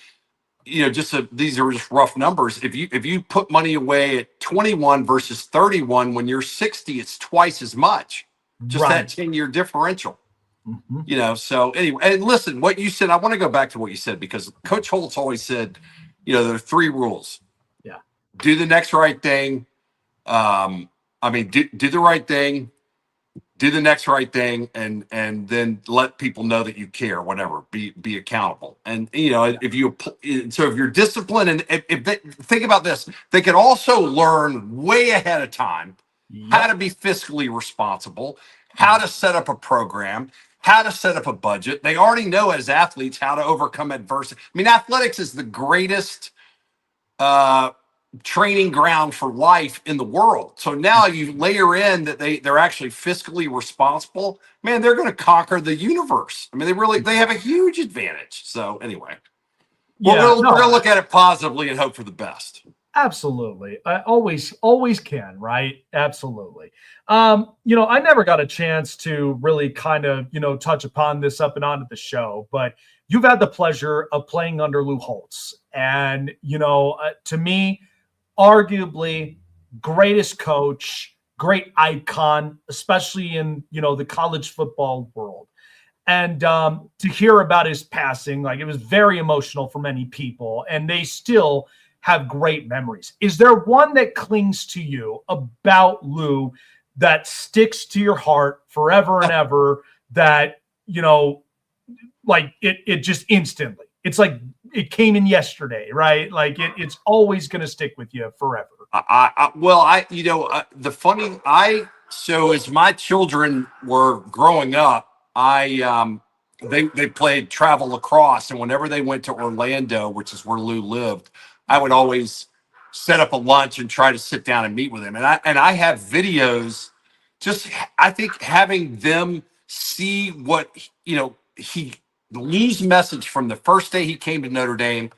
these are just rough numbers. If you put money away at 21 versus 31, when you're 60, it's twice as much. Just that 10-year differential. So anyway, and listen, what you said, I want to go back to what you said, because Coach Holtz always said, there are 3 rules. Yeah. Do the next right thing. Do the right thing, do the next right thing, and then let people know that you care, whatever, be accountable. And, if you're disciplined, and if they think about this, they can also learn way ahead of time how to be fiscally responsible, how to set up a program, how to set up a budget. They already know as athletes how to overcome adversity. I mean, athletics is the greatest training ground for life in the world. So now you layer in that they're actually fiscally responsible. Man, they're going to conquer the universe. I mean, they have a huge advantage. So anyway, we're going to look at it positively and hope for the best. Absolutely. I always can, right? Absolutely. I never got a chance to really kind of, touch upon this up and onto the show, but you've had the pleasure of playing under Lou Holtz. And, to me, arguably greatest coach, great icon, especially in, the college football world. And to hear about his passing, it was very emotional for many people, and they still have great memories. Is there one that clings to you about Lou that sticks to your heart forever and ever, that, it just instantly, it's like it came in yesterday, right? It's always going to stick with you forever. So as my children were growing up, they played travel lacrosse, and whenever they went to Orlando, which is where Lou lived, I would always set up a lunch and try to sit down and meet with him. And I have videos, I think having them see what, Lou's message from the first day he came to Notre Dame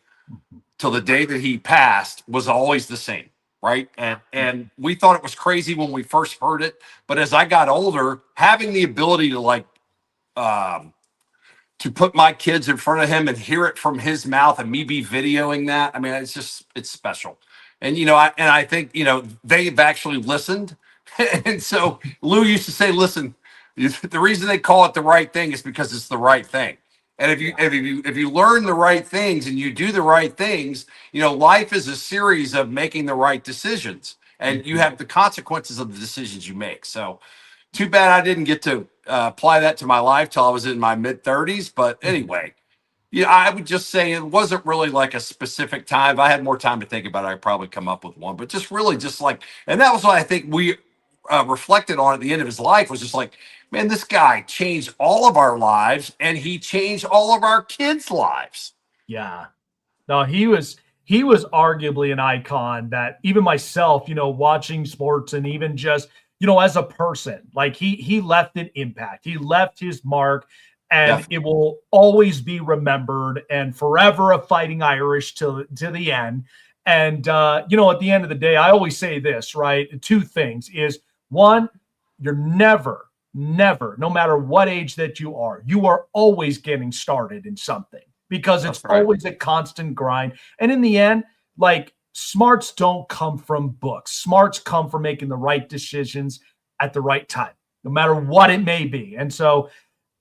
till the day that he passed was always the same, right? And we thought it was crazy when we first heard it, but as I got older, having the ability to to put my kids in front of him and hear it from his mouth and me be videoing that, I mean, it's special. And I think they've actually listened. And so Lou used to say, listen, the reason they call it the right thing is because it's the right thing. And if you learn the right things and you do the right things, life is a series of making the right decisions, and you have the consequences of the decisions you make. So too bad I didn't get to apply that to my life till I was in my mid-30s. But anyway, I would just say it wasn't really like a specific time. If I had more time to think about it, I'd probably come up with one. But just really and that was what I think we reflected on at the end of his life, was just like, man, this guy changed all of our lives, and he changed all of our kids' lives. Yeah. No, he was arguably an icon that even myself, watching sports and even just, as a person, like he left an impact. He left his mark, and it will always be remembered, and forever a fighting Irish to the end. And, at the end of the day, I always say this, right? Two things is, one, you're never, no matter what age that you are always getting started in something, because it's always a constant grind. And in the end, like, smarts don't come from books. Smarts come from making the right decisions at the right time, no matter what it may be. And so,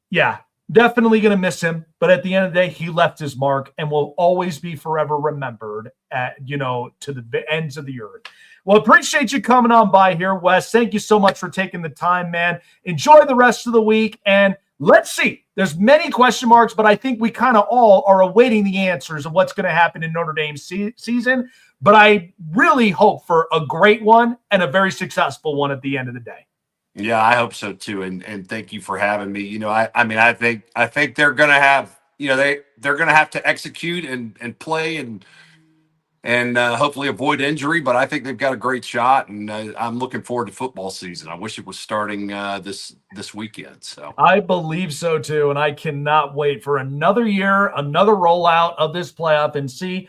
yeah, definitely going to miss him. But at the end of the day, he left his mark and will always be forever remembered to the ends of the earth. Well, appreciate you coming on by here, Wes. Thank you so much for taking the time, man. Enjoy the rest of the week. And let's see. There's many question marks, but I think we kind of all are awaiting the answers of what's going to happen in Notre Dame season. But I really hope for a great one and a very successful one at the end of the day. Yeah, I hope so too. And thank you for having me. I think they're going to have, they're going to have to execute and play and hopefully avoid injury. But I think they've got a great shot, and I'm looking forward to football season. I wish it was starting this weekend. So I believe so too, and I cannot wait for another year, another rollout of this playoff, and see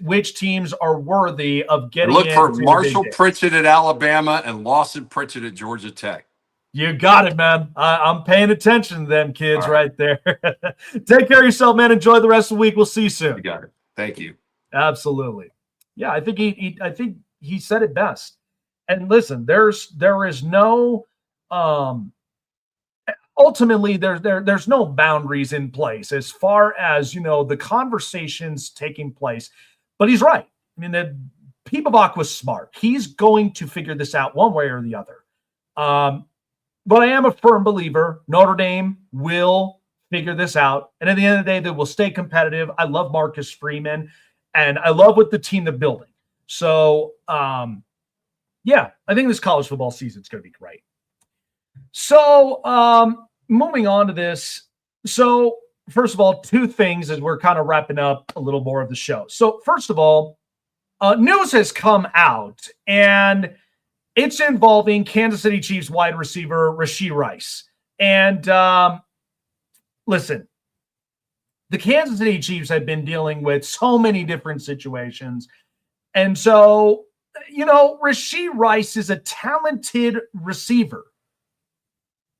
which teams are worthy of getting. Look for Marshall Pritchett at Alabama and Lawson Pritchett at Georgia Tech. You got it, man. I'm paying attention to them kids right there. Take care of yourself, man. Enjoy the rest of the week. We'll see you soon. You got it. Thank you. Absolutely. Yeah, I think he said it best. And listen, there is no ultimately there's no boundaries in place as far as the conversations taking place. But he's right. I mean, Peebabach was smart. He's going to figure this out one way or the other. But I am a firm believer Notre Dame will figure this out, and at the end of the day, they will stay competitive. I love Marcus Freeman. And I love what the team they're building. So, yeah, I think this college football season is going to be great. So, moving on to this. So, first of all, two things as we're kind of wrapping up a little more of the show. So, first of all, news has come out, and it's involving Kansas City Chiefs wide receiver Rashee Rice. And listen, the Kansas City Chiefs have been dealing with so many different situations. And so, Rashee Rice is a talented receiver.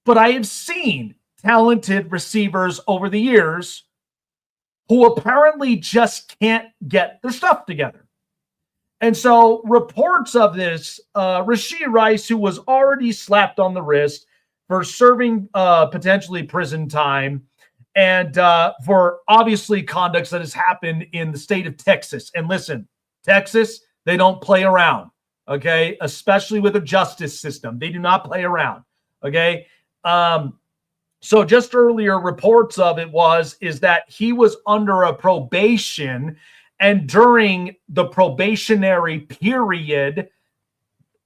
But I have seen talented receivers over the years who apparently just can't get their stuff together. And so reports of this, Rashee Rice, who was already slapped on the wrist for serving potentially prison time, and for obviously conducts that has happened in the state of Texas. And listen, Texas, they don't play around, okay? Especially with a justice system. They do not play around, okay? So just earlier, reports of it is that he was under a probation, and during the probationary period,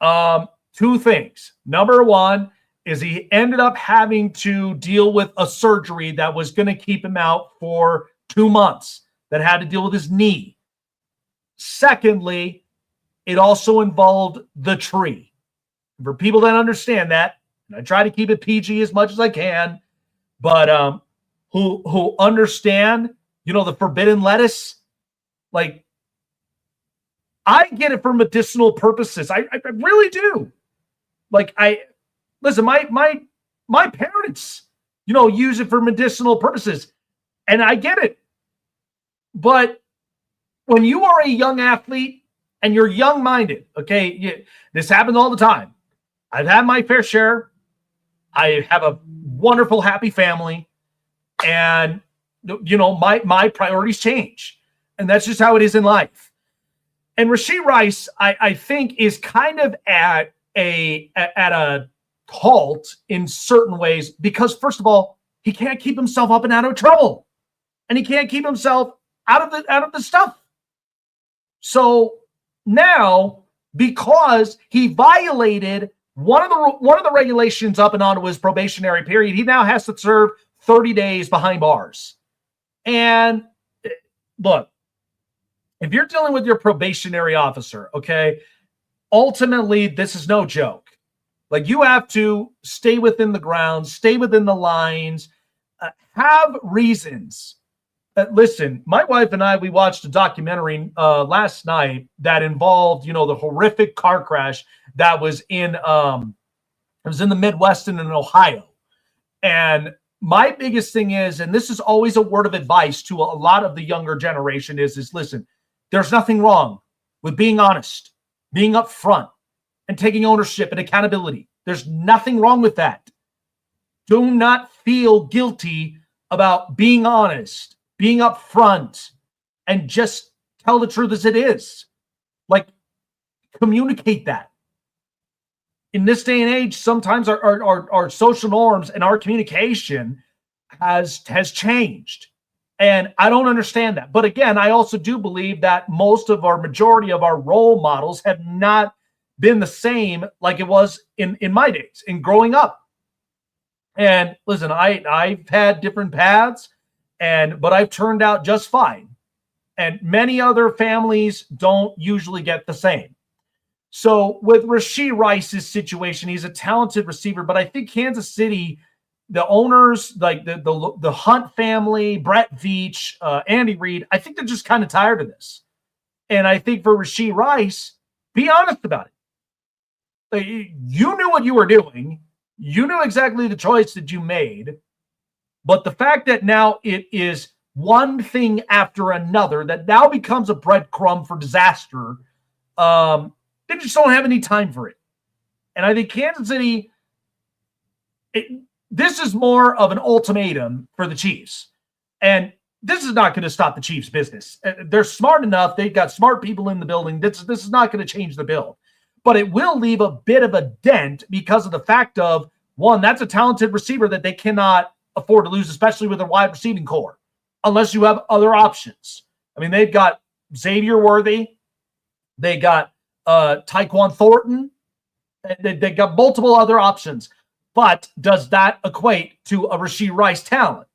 two things. Number one, is he ended up having to deal with a surgery that was going to keep him out for 2 months, that had to deal with his knee. Secondly, it also involved the tree. For people that understand that, and I try to keep it PG as much as I can, but who understand, the forbidden lettuce, like, I get it for medicinal purposes. I really do. Like listen, my parents, use it for medicinal purposes, and I get it. But when you are a young athlete and you're young-minded, okay, this happens all the time. I've had my fair share. I have a wonderful, happy family, and my priorities change, and that's just how it is in life. And Rashee Rice, I think, is kind of at a halt in certain ways because, first of all, he can't keep himself up and out of trouble, and he can't keep himself out of the stuff. So now, because he violated one of the regulations up and onto his probationary period, he now has to serve 30 days behind bars. And look, if you're dealing with your probationary officer, okay, ultimately this is no joke. Like, you have to stay within the grounds, stay within the lines, have reasons. Listen, my wife and I, we watched a documentary last night that involved, the horrific car crash that was in the Midwest and in Ohio. And my biggest thing is, and this is always a word of advice to a lot of the younger generation, is listen, there's nothing wrong with being honest, being upfront, and taking ownership and accountability. There's nothing wrong with that. Do not feel guilty about being honest, being upfront, and just tell the truth as it is. Like, communicate that. In this day and age, sometimes our social norms and our communication has changed. And I don't understand that. But again, I also do believe that majority of our role models have not been the same like it was in my days, in growing up. And listen, I've had different paths, but I've turned out just fine. And many other families don't usually get the same. So with Rashee Rice's situation, he's a talented receiver, but I think Kansas City, the owners, like the Hunt family, Brett Veach, Andy Reid, I think they're just kind of tired of this. And I think for Rashee Rice, be honest about it. You knew what you were doing. You knew exactly the choice that you made. But the fact that now it is one thing after another that now becomes a breadcrumb for disaster, they just don't have any time for it. And I think Kansas City, this is more of an ultimatum for the Chiefs. And this is not going to stop the Chiefs' business. They're smart enough. They've got smart people in the building. This is not going to change the build. But it will leave a bit of a dent because of the fact of, one, that's a talented receiver that they cannot afford to lose, especially with a wide receiving core, unless you have other options. I mean, they've got Xavier Worthy. They got Tyquan Thornton. They got multiple other options. But does that equate to a Rashee Rice talent?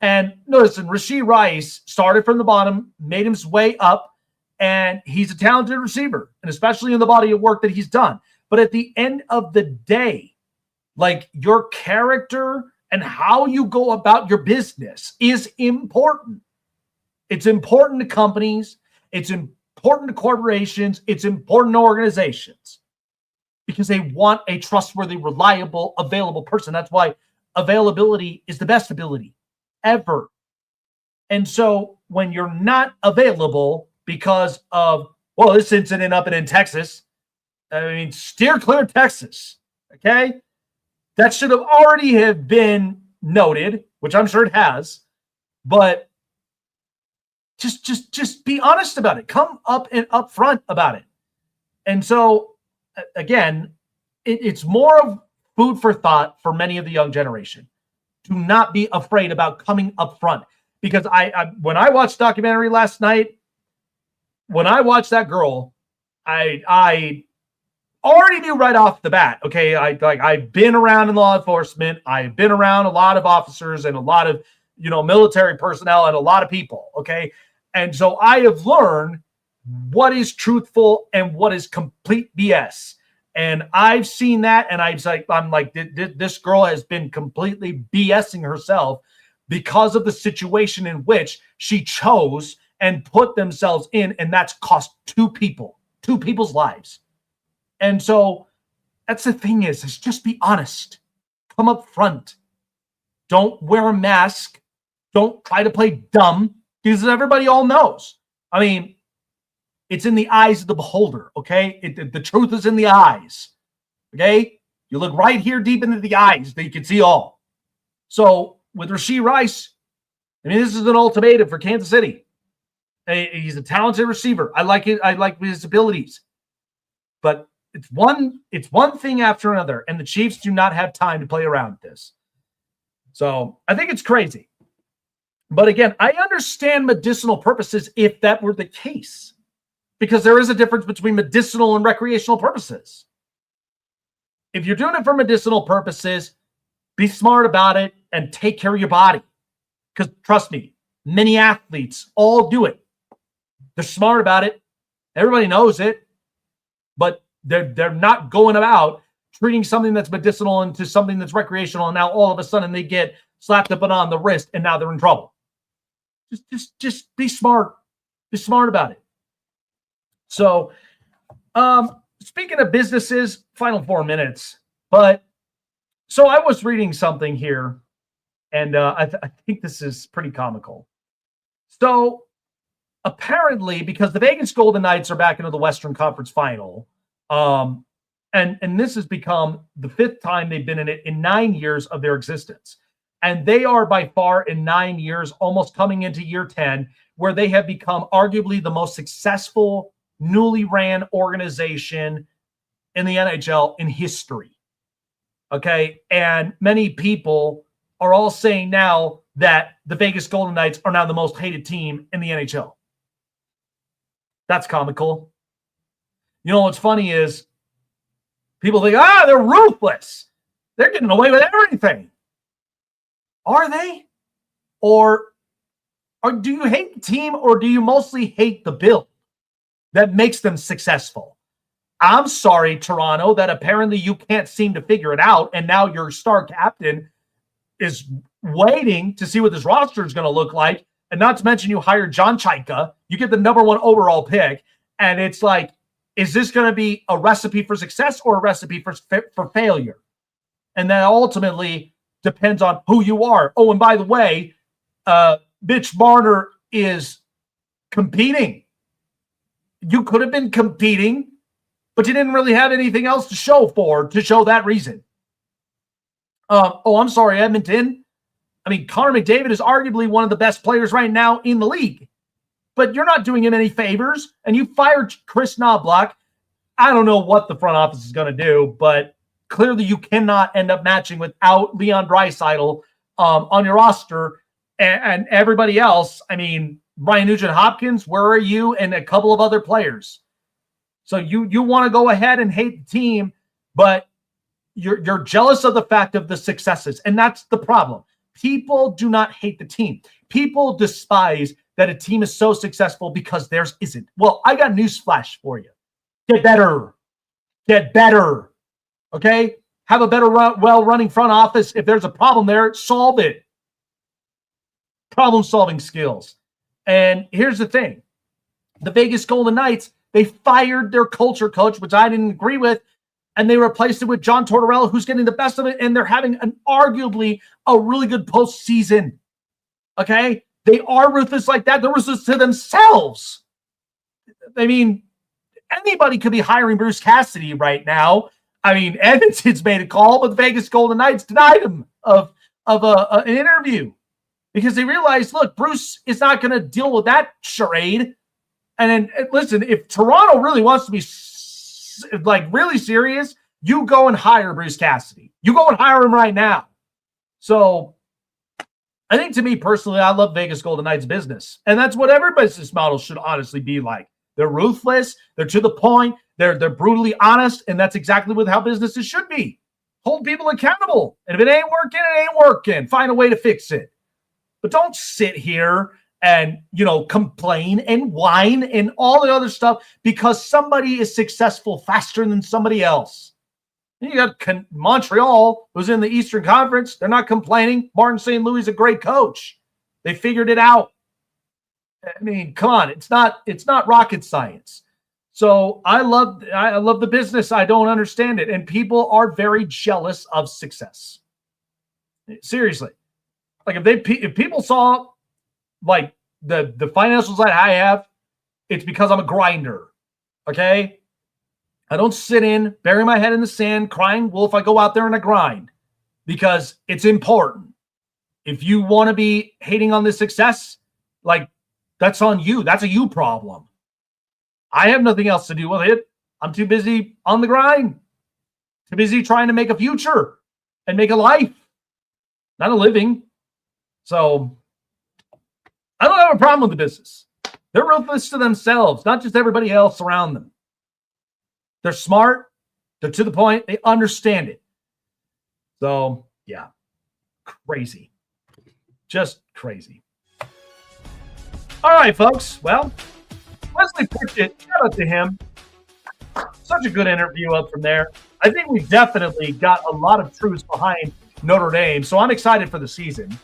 And listen, Rashee Rice started from the bottom, made his way up, and he's a talented receiver, and especially in the body of work that he's done. But at the end of the day, like, your character and how you go about your business is important. It's important to companies. It's important to corporations. It's important to organizations because they want a trustworthy, reliable, available person. That's why availability is the best ability ever. And so when you're not available because of, well, this incident up in Texas, I mean, steer clear Texas, okay? That should have already have been noted, which I'm sure it has, but just be honest about it. Come up and upfront about it. And so, again, it's more of food for thought for many of the young generation. Do not be afraid about coming up front. Because when I watched the documentary last night, when I watched that girl, I already knew right off the bat, okay, I've been around in law enforcement. I've been around a lot of officers and a lot of, military personnel and a lot of people, okay? And so I have learned what is truthful and what is complete BS. And I've seen that, and I'm like, this girl has been completely BSing herself because of the situation in which she chose and put themselves in, and that's cost two people. to people's lives. And so that's the thing is just be honest. Come up front. Don't wear a mask. Don't try to play dumb because everybody all knows. I mean, it's in the eyes of the beholder, okay? The truth is in the eyes, okay? You look right here deep into the eyes that you can see all. So with Rashee Rice, I mean, this is an ultimatum for Kansas City. He's a talented receiver. I like it. I like his abilities. But it's one thing after another, and the Chiefs do not have time to play around with this. So I think it's crazy. But again, I understand medicinal purposes if that were the case, because there is a difference between medicinal and recreational purposes. If you're doing it for medicinal purposes, be smart about it and take care of your body. Because trust me, many athletes all do it. They're smart about it. Everybody knows it. But they're not going about treating something that's medicinal into something that's recreational, and now all of a sudden they get slapped up and on the wrist, and now they're in trouble. Just be smart. Be smart about it. So, speaking of businesses, final 4 minutes. But so I was reading something here, and I think this is pretty comical. So apparently, because the Vegas Golden Knights are back into the Western Conference Final, and this has become the 5th time they've been in it in 9 years of their existence. And they are by far in 9 years, almost coming into year 10, where they have become arguably the most successful newly ran organization in the NHL in history. Okay. And many people are all saying now that the Vegas Golden Knights are now the most hated team in the NHL. That's comical. You know, what's funny is people think, they're ruthless. They're getting away with everything. Are they? Or do you hate the team, or do you mostly hate the build that makes them successful? I'm sorry, Toronto, that apparently you can't seem to figure it out, and now your star captain is waiting to see what this roster is going to look like, and not to mention you hired John Chaika, you get the number 1 overall pick, and it's like, is this going to be a recipe for success or a recipe for failure? And that ultimately depends on who you are. Oh, and by the way, Mitch Marner is competing. You could have been competing, but you didn't really have anything else to show that reason. I'm sorry, Edmonton. I mean, Connor McDavid is arguably one of the best players right now in the league, but you're not doing him any favors, and you fired Chris Knobloch. I don't know what the front office is going to do, but clearly you cannot end up matching without Leon Draisaitl on your roster and everybody else. I mean, Ryan Nugent-Hopkins, where are you? And a couple of other players. So you want to go ahead and hate the team, but you're jealous of the fact of the successes. And that's the problem. People do not hate the team. People despise that a team is so successful because theirs isn't. Well, I got news flash for you. Get better. Get better. Okay? Have a better, well-running front office. If there's a problem there, solve it. Problem-solving skills. And here's the thing. The Vegas Golden Knights, they fired their culture coach, which I didn't agree with, and they replaced it with John Tortorella, who's getting the best of it, and they're having arguably a really good postseason. Okay? They are ruthless like that. They're ruthless to themselves. I mean, anybody could be hiring Bruce Cassidy right now. I mean, Edmonton's made a call, but the Vegas Golden Knights denied him of an interview because they realized, look, Bruce is not going to deal with that charade. And then, listen, if Toronto really wants to be really serious, you go and hire Bruce Cassidy. You go and hire him right now. So I think, to me personally, I love Vegas Golden Knights business. And that's what every business model should honestly be like. They're ruthless. They're to the point. They're brutally honest. And that's exactly how businesses should be. Hold people accountable. And if it ain't working, it ain't working. Find a way to fix it. But don't sit here and, complain and whine and all the other stuff because somebody is successful faster than somebody else. You got Montreal, who's in the Eastern Conference. They're not complaining. Martin St. Louis is a great coach. They figured it out. I mean, come on. It's not rocket science. So I love the business. I don't understand it. And people are very jealous of success. Seriously. Like if people saw like the financials that I have, it's because I'm a grinder. Okay? I don't sit in, bury my head in the sand, crying wolf. I go out there and I grind because it's important. If you want to be hating on this success, like that's on you. That's a you problem. I have nothing else to do with it. I'm too busy on the grind. Too busy trying to make a future and make a life, not a living. So I don't have a problem with the business. They're ruthless to themselves, not just everybody else around them. They're smart. They're to the point. They understand it. So, yeah, crazy. Just crazy. All right, folks. Well, Wes Pritchett, shout out to him. Such a good interview up from there. I think we definitely got a lot of truths behind Notre Dame, so I'm excited for the season.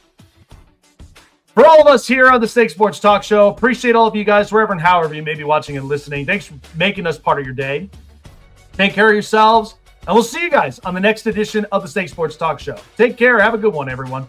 For all of us here on the Snake Sports Talk Show, appreciate all of you guys, wherever and however you may be watching and listening. Thanks for making us part of your day. Take care of yourselves, and we'll see you guys on the next edition of the Snake Sports Talk Show. Take care. Have a good one, everyone.